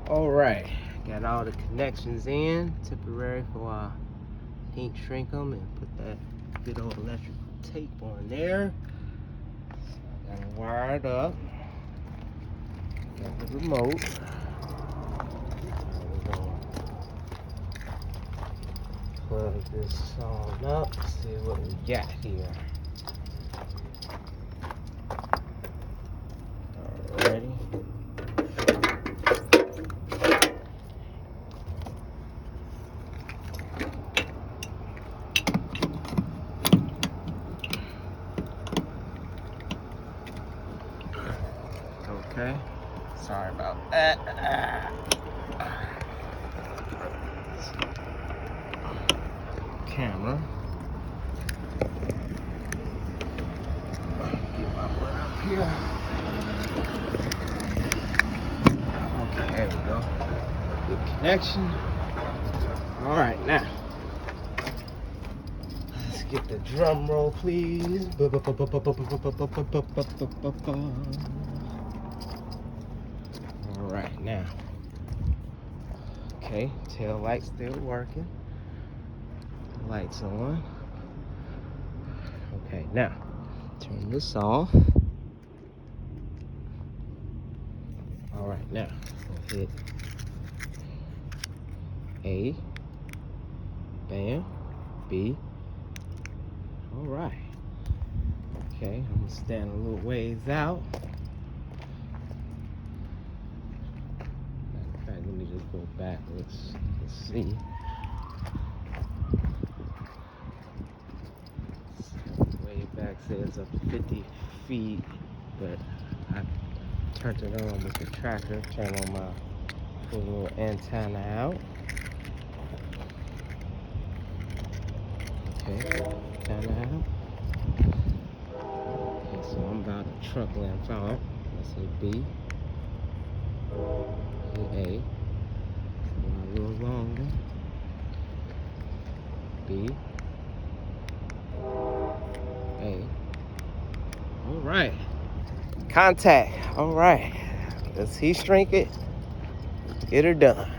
All right, got all the connections in, temporary for our heat shrink them and put that good old electrical tape on there. Got it wired up. Got the remote. We're gonna plug this on up, see what we got here. Alrighty. Okay, sorry about that. Camera. Get my butt up here. Okay, there we go. Good connection. All right, now let's get the drum roll, please. All right, now. Okay, tail light still working. Lights on. Okay, now turn this off. All right, now we'll hit A, bam, B. All right. Okay, I'm gonna stand a little ways out. In fact, let me just go back. Let's see. Way back says up to 50 feet, but I turned it on with the tracker. Turn on my little antenna out. Okay, antenna out. Okay, so I'm about to truck length out. Let's say B. A. A little longer. B. A. All right. Contact. All right. Let's heat shrink it. Get her done.